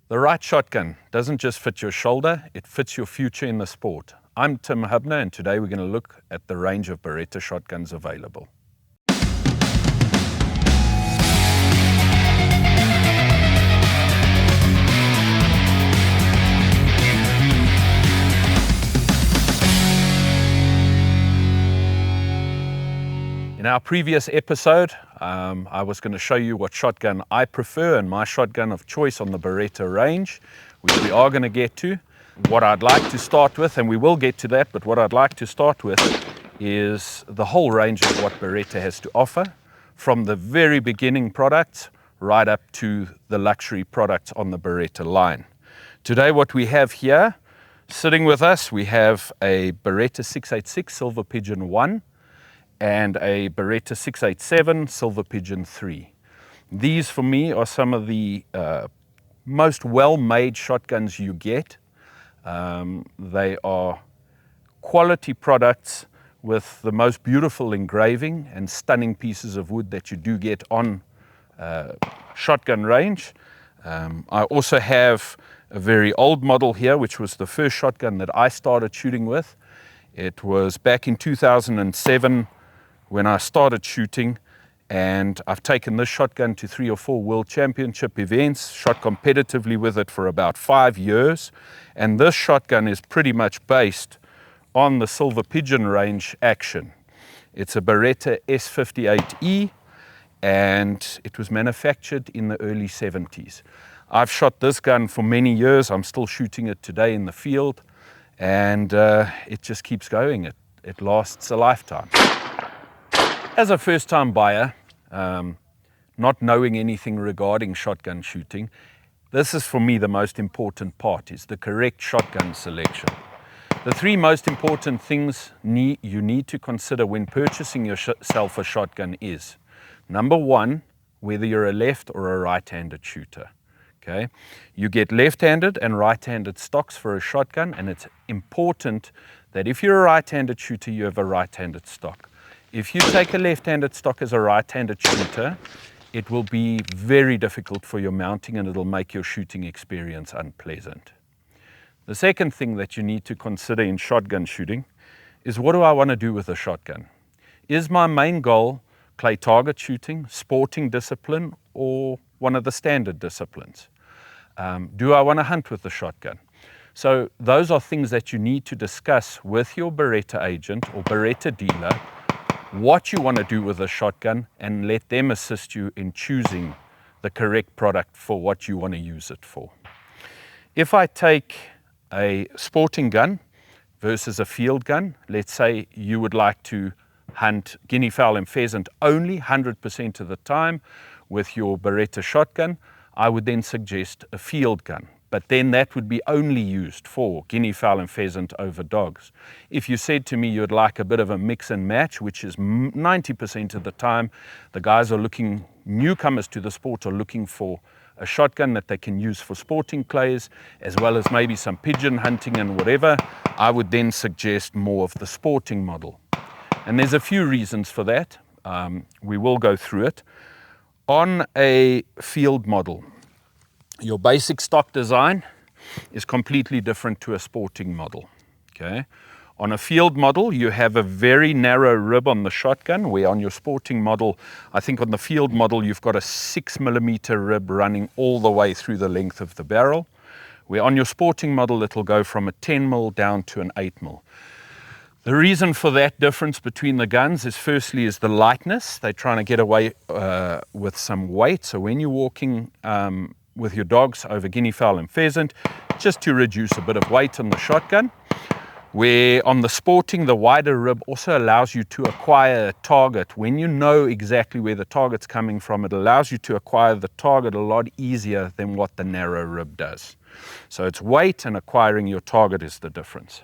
The right shotgun doesn't just fit your shoulder, it fits your future in the sport. I'm Tim Hubner, and today we're going to look at the range of Beretta shotguns available. In our previous episode, I was going to show you what shotgun I prefer and my shotgun of choice on the Beretta range, which we are going to get to. What I'd like to start with, and we will get to that, but what I'd like to start with is the whole range of what Beretta has to offer, from the very beginning products right up to the luxury products on the Beretta line. Today what we have here, sitting with us, we have a Beretta 686 Silver Pigeon I, and a Beretta 687 Silver Pigeon III. These for me are some of the most well-made shotguns you get. They are quality products with the most beautiful engraving and stunning pieces of wood that you do get on shotgun range. I also have a very old model here, which was the first shotgun that I started shooting with. It was back in 2007 when I started shooting, and I've taken this shotgun to 3 or 4 world championship events, shot competitively with it for about 5 years, and this shotgun is pretty much based on the Silver Pigeon range action. It's a Beretta S58E, and it was manufactured in the early 70s. I've shot this gun for many years. I'm still shooting it today in the field, and it just keeps going. It lasts a lifetime. As a first-time buyer, not knowing anything regarding shotgun shooting, this is for me the most important part, is the correct shotgun selection. The 3 most important things you need to consider when purchasing yourself a shotgun is, number 1, whether you're a left or a right-handed shooter. Okay? You get left-handed and right-handed stocks for a shotgun, and it's important that if you're a right-handed shooter, you have a right-handed stock. If you take a left-handed stock as a right-handed shooter, it will be very difficult for your mounting, and it'll make your shooting experience unpleasant. The second thing that you need to consider in shotgun shooting is, what do I want to do with a shotgun? Is my main goal clay target shooting, sporting discipline, or one of the standard disciplines? Do I want to hunt with the shotgun? So those are things that you need to discuss with your Beretta agent or Beretta dealer, what you want to do with a shotgun, and let them assist you in choosing the correct product for what you want to use it for. If I take a sporting gun versus a field gun, let's say you would like to hunt guinea fowl and pheasant only 100% of the time with your Beretta shotgun, I would then suggest a field gun. But then that would be only used for guinea fowl and pheasant over dogs. If you said to me you'd like a bit of a mix and match, which is 90% of the time, the guys are looking, newcomers to the sport are looking for a shotgun that they can use for sporting clays, as well as maybe some pigeon hunting and whatever, I would then suggest more of the sporting model. And there's a few reasons for that. We will go through it. On a field model, your basic stock design is completely different to a sporting model. Okay? On a field model, you have a very narrow rib on the shotgun, where on your sporting model, I think on the field model, you've got a 6mm rib running all the way through the length of the barrel, where on your sporting model, it'll go from a 10mm down to an 8mm. The reason for that difference between the guns is, firstly, is the lightness. They're trying to get away with some weight. So when you're walking with your dogs over guinea fowl and pheasant, just to reduce a bit of weight on the shotgun. Where on the sporting, the wider rib also allows you to acquire a target. When you know exactly where the target's coming from, it allows you to acquire the target a lot easier than what the narrow rib does. So it's weight and acquiring your target is the difference.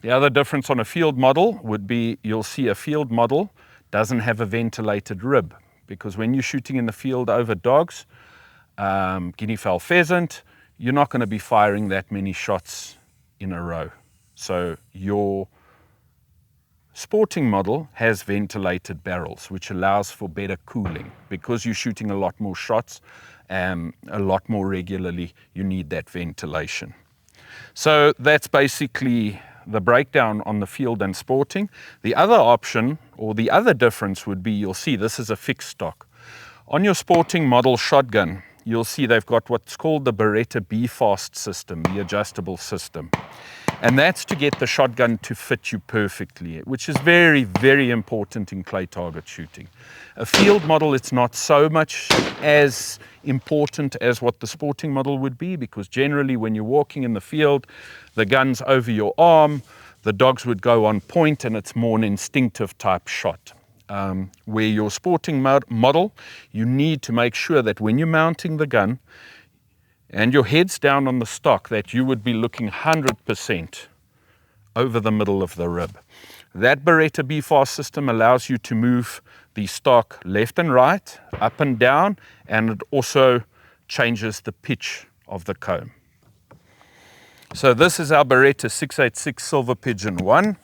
The other difference on a field model would be, you'll see a field model doesn't have a ventilated rib, because when you're shooting in the field over dogs, guinea fowl, pheasant, you're not going to be firing that many shots in a row. So your sporting model has ventilated barrels, which allows for better cooling, because you're shooting a lot more shots a lot more regularly. You need that ventilation. So that's basically the breakdown on the field and sporting. The other option, or the other difference, would be, you'll see this is a fixed stock. On your sporting model shotgun, you'll see they've got what's called the Beretta B-Fast system, the adjustable system. And that's to get the shotgun to fit you perfectly, which is very, very important in clay target shooting. A field model, it's not so much as important as what the sporting model would be, because generally when you're walking in the field, the gun's over your arm, the dogs would go on point, and it's more an instinctive type shot. Where your sporting model, you need to make sure that when you're mounting the gun and your head's down on the stock, that you would be looking 100% over the middle of the rib. That Beretta B-Fast system allows you to move the stock left and right, up and down, and it also changes the pitch of the comb. So this is our Beretta 686 Silver Pigeon I.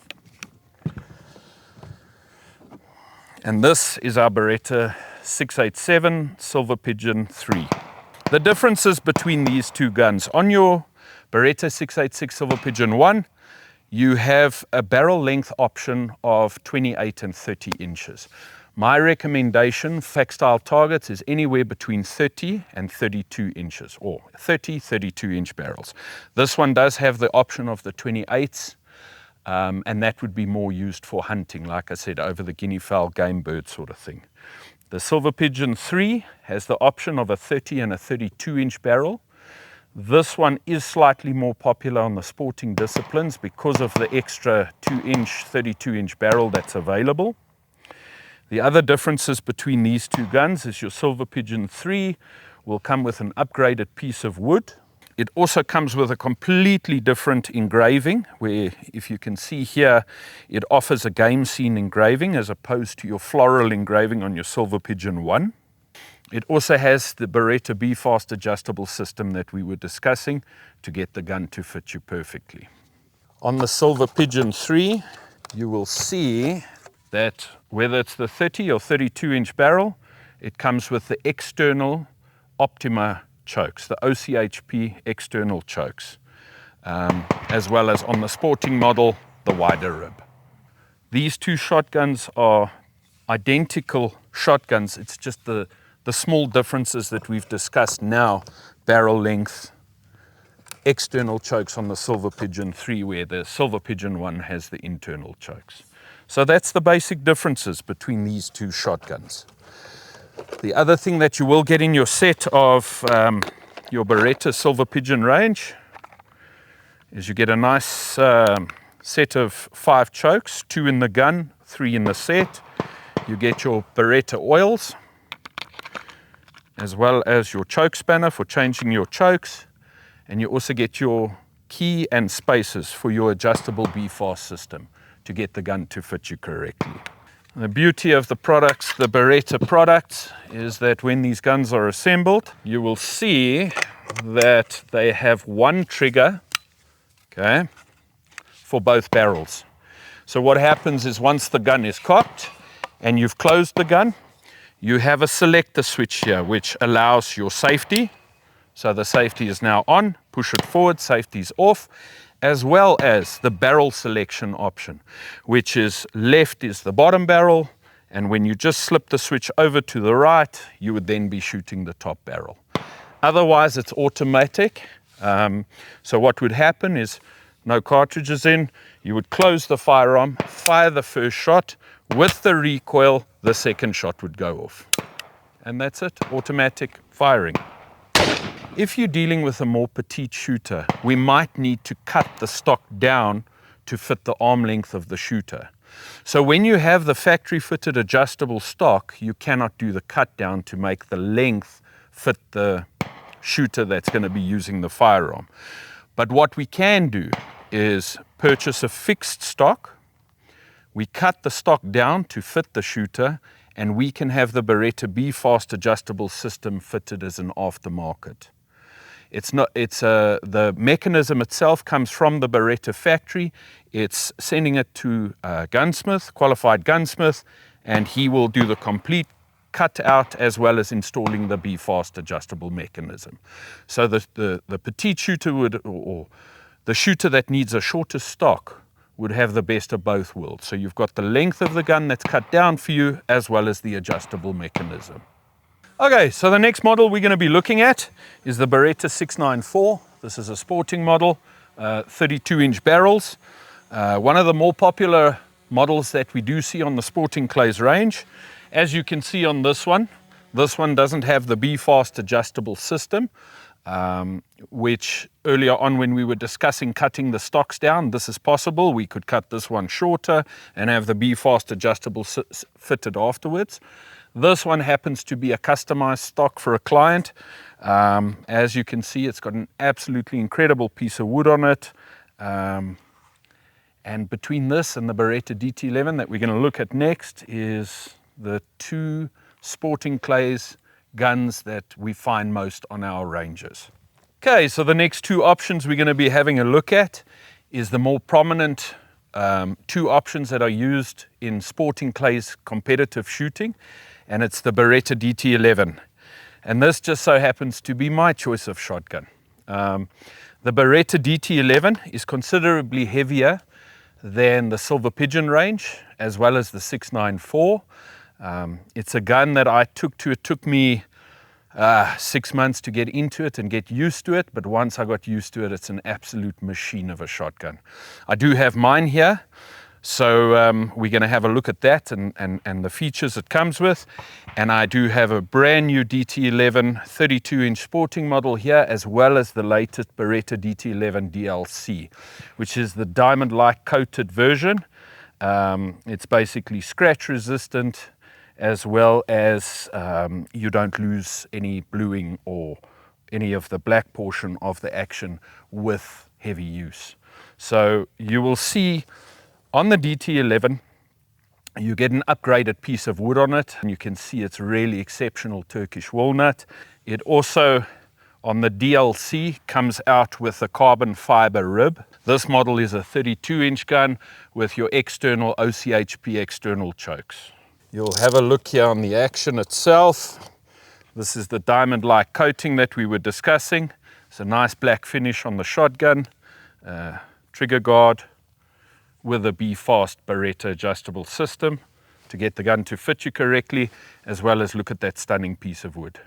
And this is our Beretta 687 Silver Pigeon III. The differences between these two guns: on your Beretta 686 Silver Pigeon I, you have a barrel length option of 28 and 30 inches. My recommendation, fac-style targets, is anywhere between 30 and 32 inches, or 30, 32-inch barrels. This one does have the option of the 28s, and that would be more used for hunting, like I said, over the guinea fowl, game bird sort of thing. The Silver Pigeon III has the option of a 30 and a 32-inch barrel. This one is slightly more popular on the sporting disciplines because of the extra 2-inch, 32-inch barrel that's available. The other differences between these two guns is your Silver Pigeon III will come with an upgraded piece of wood. It also comes with a completely different engraving, where, if you can see here, it offers a game scene engraving as opposed to your floral engraving on your Silver Pigeon I. It also has the Beretta B-Fast adjustable system that we were discussing to get the gun to fit you perfectly. On the Silver Pigeon III, you will see that whether it's the 30 or 32-inch barrel, it comes with the external Optima chokes, the OCHP external chokes, as well as on the sporting model, the wider rib. These two shotguns are identical shotguns. It's just the small differences that we've discussed now: barrel length, external chokes on the Silver Pigeon III, where the Silver Pigeon I has the internal chokes. So that's the basic differences between these two shotguns. The other thing that you will get in your set of your Beretta Silver Pigeon range is you get a nice set of 5 chokes, 2 in the gun, 3 in the set. You get your Beretta oils, as well as your choke spanner for changing your chokes, and you also get your key and spacers for your adjustable B-Fast system to get the gun to fit you correctly. The beauty of the products, the Beretta products, is that when these guns are assembled, you will see that they have one trigger, okay, for both barrels. So what happens is, once the gun is cocked and you've closed the gun, you have a selector switch here which allows your safety. So the safety is now on, push it forward, safety's off, as well as the barrel selection option, which is left is the bottom barrel, and when you just slip the switch over to the right, you would then be shooting the top barrel. Otherwise, it's automatic. So what would happen is, no cartridges in, you would close the firearm, fire the first shot. With the recoil, the second shot would go off. And that's it, automatic firing. If you're dealing with a more petite shooter, we might need to cut the stock down to fit the arm length of the shooter. So when you have the factory fitted adjustable stock, you cannot do the cut down to make the length fit the shooter that's going to be using the firearm. But what we can do is purchase a fixed stock. We cut the stock down to fit the shooter, and we can have the Beretta B-Fast adjustable system fitted as an aftermarket. The mechanism itself comes from the Beretta factory. It's sending it to a gunsmith, qualified gunsmith, and he will do the complete cut out as well as installing the be-fast adjustable mechanism. So the petite shooter would, or the shooter that needs a shorter stock would have the best of both worlds. So you've got the length of the gun that's cut down for you as well as the adjustable mechanism. Okay, so the next model we're going to be looking at is the Beretta 694. This is a sporting model, 32-inch barrels. One of the more popular models that we do see on the sporting clays range. As you can see on this one doesn't have the be-fast adjustable system, which earlier on when we were discussing cutting the stocks down, this is possible. We could cut this one shorter and have the be-fast adjustable fitted afterwards. This one happens to be a customized stock for a client. As you can see, it's got an absolutely incredible piece of wood on it. And between this and the Beretta DT11 that we're going to look at next is the two sporting clays guns that we find most on our ranges. Okay, so the next two options we're going to be having a look at is the more prominent two options that are used in sporting clays competitive shooting, and it's the Beretta DT11. And this just so happens to be my choice of shotgun. The Beretta DT11 is considerably heavier than the Silver Pigeon range as well as the 694. It's a gun that it took me 6 months to get into it and get used to it, but once I got used to it, it's an absolute machine of a shotgun. I do have mine here, so we're going to have a look at that and the features it comes with. And I do have a brand new DT11 32-inch sporting model here, as well as the latest Beretta DT11 DLC, which is the diamond-like coated version. It's basically scratch resistant, as well as you don't lose any bluing or any of the black portion of the action with heavy use. So you will see on the DT11, you get an upgraded piece of wood on it, and you can see it's really exceptional Turkish walnut. It also, on the DLC, comes out with a carbon fiber rib. This model is a 32-inch gun with your external OCHP external chokes. You'll have a look here on the action itself. This is the diamond-like coating that we were discussing. It's a nice black finish on the shotgun, trigger guard with a be-fast Beretta adjustable system to get the gun to fit you correctly, as well as look at that stunning piece of wood.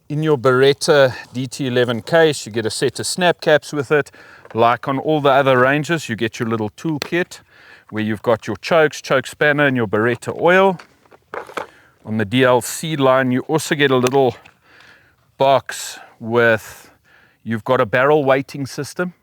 In your Beretta DT11 case, you get a set of snap caps with it. Like on all the other ranges, you get your little tool kit where you've got your chokes, choke spanner, and your Beretta oil. On the DLC line, you also get a little box with, you've got a barrel weighting system,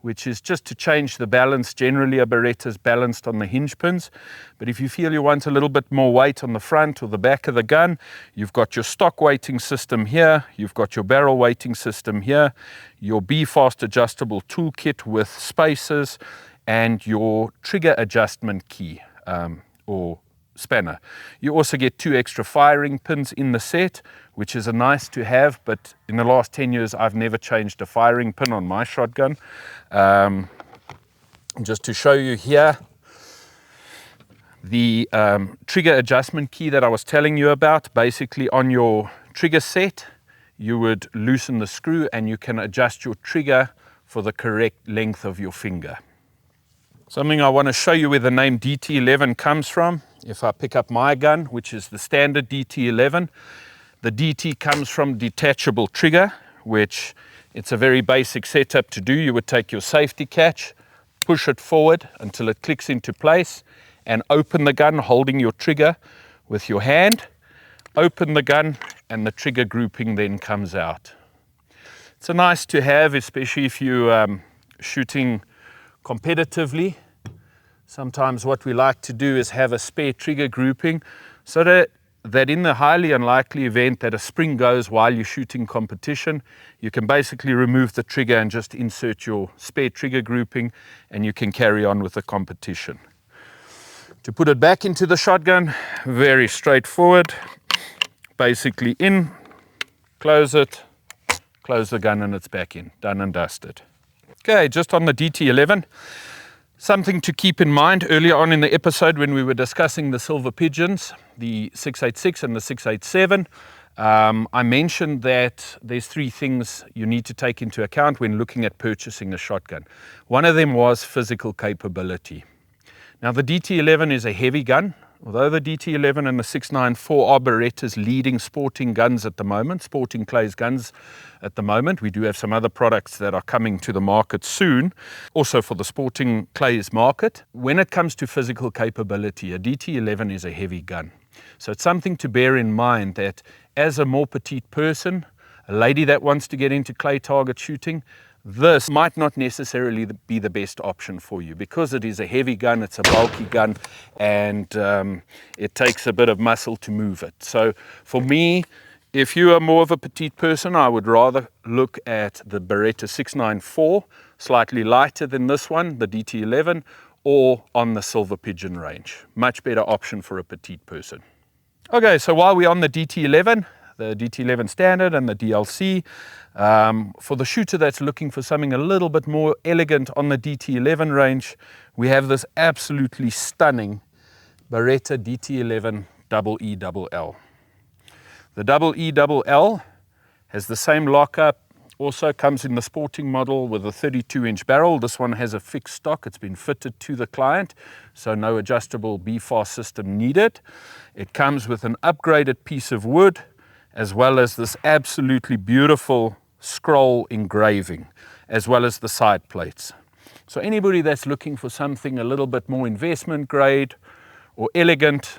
which is just to change the balance. Generally, a Beretta is balanced on the hinge pins, but if you feel you want a little bit more weight on the front or the back of the gun, you've got your stock weighting system here, you've got your barrel weighting system here, your be-fast adjustable toolkit with spacers, and your trigger adjustment key or spanner. You also get 2 extra firing pins in the set, which is a nice to have, but in the last 10 years I've never changed a firing pin on my shotgun. Just to show you here, the trigger adjustment key that I was telling you about, basically on your trigger set you would loosen the screw and you can adjust your trigger for the correct length of your finger. Something I want to show you where the name DT11 comes from. If I pick up my gun, which is the standard DT11, the DT comes from detachable trigger, which it's a very basic setup to do. You would take your safety catch, push it forward until it clicks into place, and open the gun holding your trigger with your hand. Open the gun and the trigger grouping then comes out. It's a nice to have, especially if you're shooting competitively. Sometimes what we like to do is have a spare trigger grouping so that in the highly unlikely event that a spring goes while you're shooting competition, you can basically remove the trigger and just insert your spare trigger grouping and you can carry on with the competition. To put it back into the shotgun, very straightforward. Basically in, close it, close the gun and it's back in, done and dusted. Okay, just on the DT11, Something to keep in mind earlier on in the episode when we were discussing the Silver Pigeons, the 686 and the 687, I mentioned that there's three things you need to take into account when looking at purchasing a shotgun. One of them was physical capability. Now the DT11 is a heavy gun. Although the DT11 and the 694 are Beretta's leading sporting guns at the moment, sporting clays guns at the moment, we do have some other products that are coming to the market soon, also for the sporting clays market. When it comes to physical capability, a DT11 is a heavy gun. So it's something to bear in mind that as a more petite person, a lady that wants to get into clay target shooting, this might not necessarily be the best option for you because it is a heavy gun, it's a bulky gun, and it takes a bit of muscle to move it. So for me, if you are more of a petite person, I would rather look at the Beretta 694, slightly lighter than this one, the DT11, or on the Silver Pigeon range. Much better option for a petite person. Okay, so while we're on the DT11, the DT11 Standard and the DLC, for the shooter that's looking for something a little bit more elegant on the DT11 range, we have this absolutely stunning Beretta DT11 EELL. The EELL has the same lockup, also comes in the sporting model with a 32-inch barrel. This one has a fixed stock. It's been fitted to the client, so no adjustable BFAS system needed. It comes with an upgraded piece of wood, as well as this absolutely beautiful scroll engraving, as well as the side plates. So anybody that's looking for something a little bit more investment grade or elegant,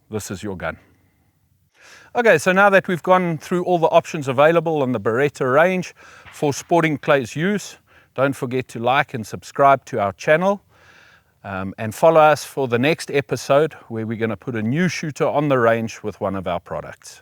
this is your gun. Okay, so now that we've gone through all the options available on the Beretta range for sporting clays use, don't forget to like and subscribe to our channel. And follow us for the next episode where we're going to put a new shooter on the range with one of our products.